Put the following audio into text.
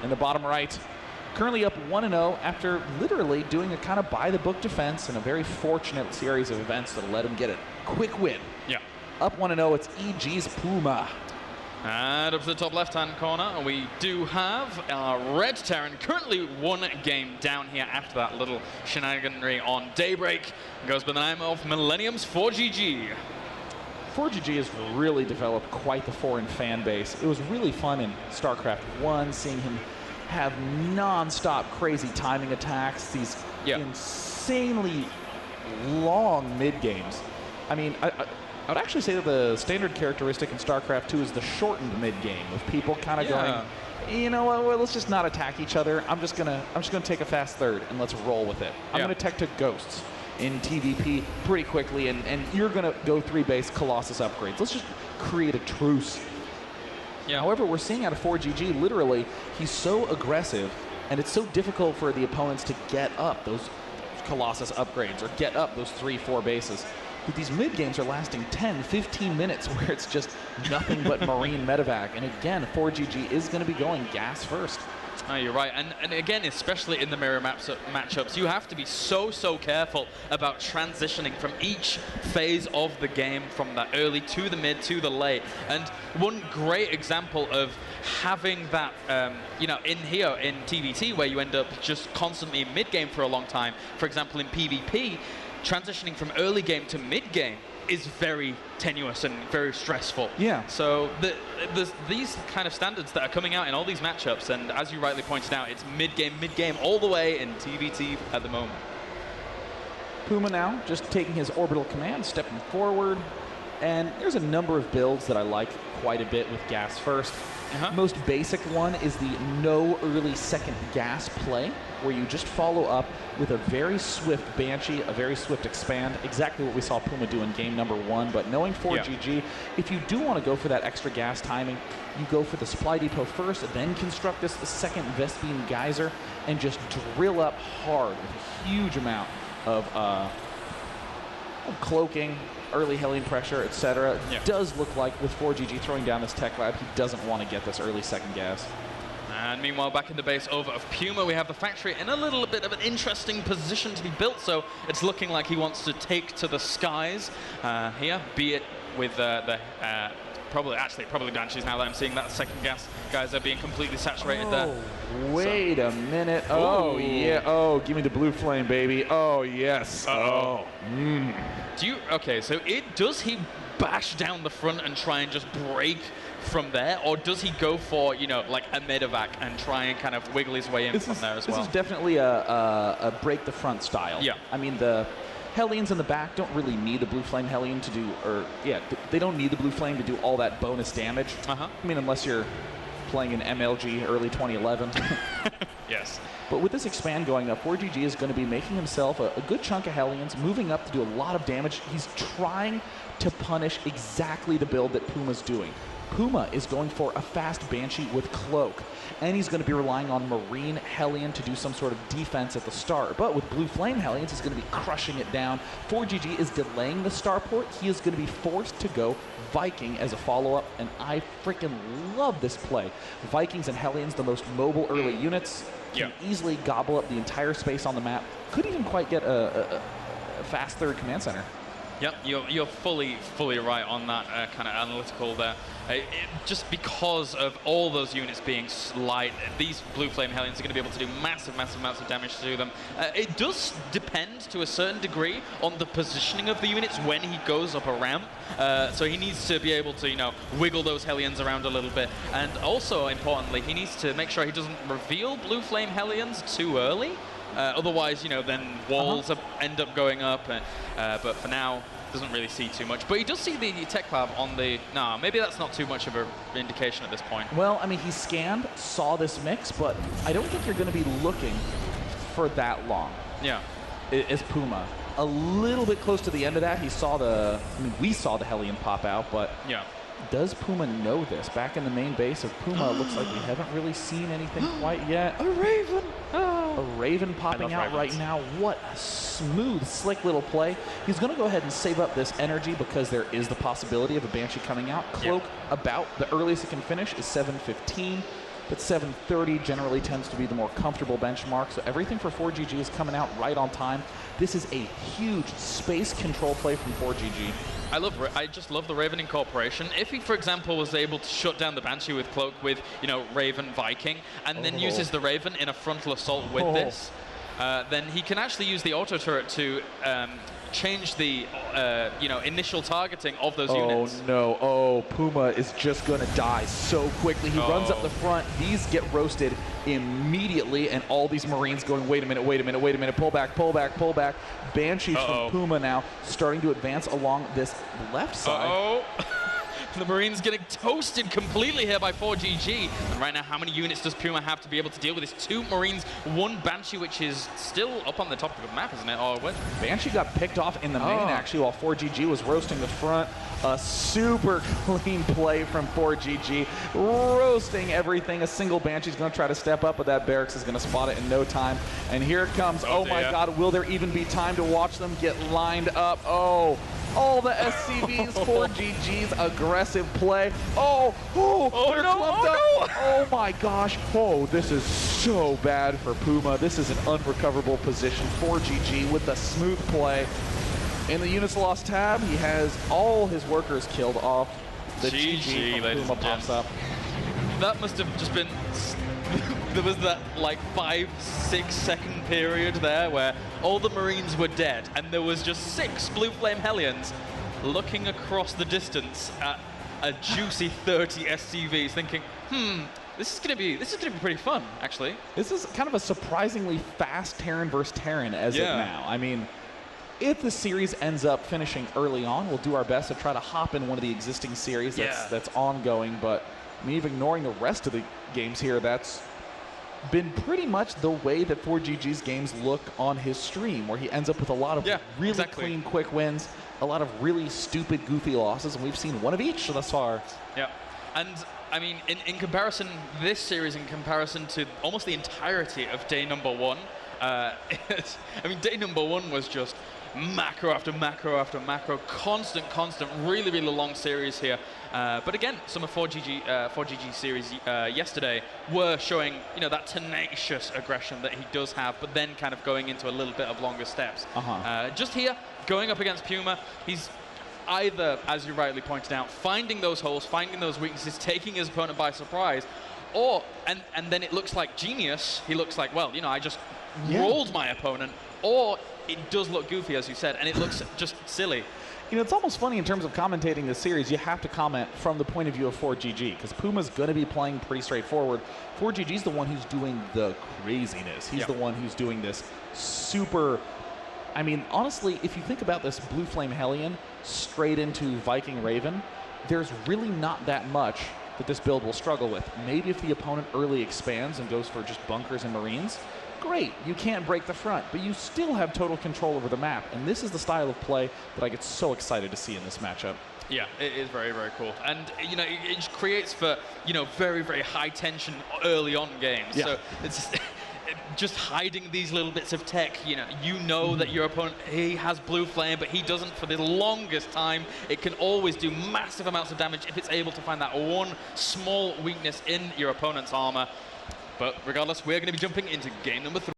in the bottom right. Currently up 1-0 after literally doing a kind of by-the-book defense and a very fortunate series of events that let him get a quick win. Yeah. Up 1-0, it's EG's PuMa. And up to the top left-hand corner, we do have our Red Terran, currently 1 game down here after that little shenaniganry on Daybreak. Goes by the name of Millennium's ForGG. ForGG has really developed quite the foreign fan base. It was really fun in StarCraft 1, seeing him have non-stop crazy timing attacks, these insanely long mid-games. I mean, I would actually say that the standard characteristic in StarCraft 2 is the shortened mid-game, with people kind of going, you know what, well, let's just not attack each other. I'm just gonna take a fast third and let's roll with it. I'm gonna tech to Ghosts in TVP pretty quickly, and you're gonna go 3-base Colossus upgrades. Let's just create a truce. Yeah. However, we're seeing out of ForGG, literally, he's so aggressive, and it's so difficult for the opponents to get up those Colossus upgrades or get up those 3-4 bases. But these mid-games are lasting 10, 15 minutes where it's just nothing but Marine medevac. And again, ForGG is going to be going gas first. Oh, you're right. And again, especially in the mirror matchups, you have to be so careful about transitioning from each phase of the game, from the early to the mid to the late. And one great example of having that, you know, in here in TVT, where you end up just constantly in mid-game for a long time, for example, in PvP, transitioning from early game to mid game is very tenuous and very stressful. Yeah. So these kind of standards that are coming out in all these matchups, and as you rightly pointed out, it's mid game all the way in TVT at the moment. PuMa now just taking his orbital command, stepping forward, and there's a number of builds that I like quite a bit with gas first. Most basic one is the no early second gas play, where you just follow up with a very swift Banshee, a very swift expand, exactly what we saw PuMa do in game number 1. But knowing ForGG, if you do want to go for that extra gas timing, you go for the supply depot first, then construct this second Vespene Geyser, and just drill up hard with a huge amount of cloaking, early Hellion pressure, etc. It does look like with ForGG throwing down this tech lab, he doesn't want to get this early second gas. And meanwhile, back in the base over of PuMa, we have the factory in a little bit of an interesting position to be built, so it's looking like he wants to take to the skies here, be it with probably Banshees, now that I'm seeing that second gas guys are being completely saturated there. Wait a minute. Oh, yeah. Oh, give me the blue flame, baby. Oh, yes. Oh. Do you, okay, so does he bash down the front and try and just break from there, or does he go for, you know, like a medevac and try and kind of wiggle his way in from there as well? This is definitely a break the front style. Yeah. I mean, the Hellions in the back don't really need the blue flame Hellion to do, they don't need the blue flame to do all that bonus damage. I mean, unless you're playing an MLG early 2011. Yes. But with this expand going up, ForGG is going to be making himself a good chunk of Hellions, moving up to do a lot of damage. He's trying to punish exactly the build that PuMa's doing. PuMa is going for a fast Banshee with Cloak, and he's going to be relying on Marine Hellion to do some sort of defense at the start. But with Blue Flame Hellions, he's going to be crushing it down. ForGG is delaying the starport. He is going to be forced to go Viking as a follow-up, and I freaking love this play. Vikings and Hellions, the most mobile early units, can easily gobble up the entire space on the map. Could even quite get a fast third command center. Yep, you're fully right on that kind of analytical there. Just because of all those units being light, these Blue Flame Hellions are going to be able to do massive amounts of damage to them. It does depend to a certain degree on the positioning of the units when he goes up a ramp. So he needs to be able to, you know, wiggle those Hellions around a little bit. And also, importantly, he needs to make sure he doesn't reveal Blue Flame Hellions too early. Otherwise, you know, then walls end up going up. But for now, doesn't really see too much. But he does see the tech lab on the... No, maybe that's not too much of an indication at this point. Well, I mean, he scanned, saw this mix, but I don't think you're going to be looking for that long. Yeah. As PuMa. A little bit close to the end of that, he saw the... I mean, we saw the Hellion pop out, but... Yeah. Does PuMa know this? Back in the main base of PuMa, it looks like we haven't really seen anything quite yet. A Raven! A Raven popping out right now. What a smooth, slick little play. He's going to go ahead and save up this energy because there is the possibility of a Banshee coming out. Cloak about the earliest it can finish is 7:15. but 730 generally tends to be the more comfortable benchmark. So everything for ForGG is coming out right on time. This is a huge space control play from ForGG. I just love the Raven incorporation. If he, for example, was able to shut down the Banshee with Cloak with, you know, Raven Viking, and then uses the Raven in a frontal assault with this, then he can actually use the auto turret to change the you know, initial targeting of those units. Oh no! Oh, PuMa is just gonna die so quickly. He runs up the front. These get roasted immediately, and all these Marines going, wait a minute, wait a minute, wait a minute, pull back, pull back, pull back. Banshees from PuMa now starting to advance along this left side. The Marines getting toasted completely here by ForGG. And right now, how many units does PuMa have to be able to deal with this? 2 Marines, 1 Banshee, which is still up on the top of the map, isn't it? Or what? Banshee got picked off in the main, actually, while ForGG was roasting the front. A super clean play from ForGG, roasting everything. A single Banshee's going to try to step up, but that Barracks is going to spot it in no time. And here it comes. Oh my God, will there even be time to watch them get lined up? Oh, all the SCVs, ForGG's aggressive play. Oh my gosh. Oh, this is so bad for PuMa. This is an unrecoverable position. ForGG with the smooth play. In the units lost tab, he has all his workers killed off. The GG from PuMa pops up. That must have just been... There was that like 5-6 second period there where all the Marines were dead, and there was just 6 Blue Flame Hellions looking across the distance at a juicy 30 SCVs, thinking, this is gonna be pretty fun, actually. This is kind of a surprisingly fast Terran versus Terran as of now. I mean, if the series ends up finishing early on, we'll do our best to try to hop in one of the existing series that's ongoing. But I mean, even ignoring the rest of the games here, that's been pretty much the way that ForGG's games look on his stream, where he ends up with a lot of really clean, quick wins, a lot of really stupid, goofy losses, and we've seen one of each thus far. Yeah, and I mean, in comparison, this series, in comparison to almost the entirety of day number 1, I mean, day number 1 was just macro after macro after macro, constant, really, really long series here. But again, some of ForGG series yesterday were showing, you know, that tenacious aggression that he does have, but then kind of going into a little bit of longer steps. Just here, going up against PuMa, he's either, as you rightly pointed out, finding those holes, finding those weaknesses, taking his opponent by surprise, or, and then it looks like genius. He looks like, well, you know, I just rolled my opponent, or it does look goofy, as you said, and it looks just silly. You know, it's almost funny in terms of commentating this series. You have to comment from the point of view of ForGG, because PuMa's going to be playing pretty straightforward. ForGG's the one who's doing the craziness. He's the one who's doing this super... I mean, honestly, if you think about this Blue Flame Hellion straight into Viking Raven, there's really not that much that this build will struggle with. Maybe if the opponent early expands and goes for just bunkers and Marines, great, you can't break the front, but you still have total control over the map, and this is the style of play that I get so excited to see in this matchup. Yeah, it is very, very cool. And, you know, it creates for, you know, very, very high tension early on games. So it's just hiding these little bits of tech, you know that your opponent, he has Blue Flame, but he doesn't for the longest time. It can always do massive amounts of damage if it's able to find that one small weakness in your opponent's armor. But regardless, we're going to be jumping into game number 3.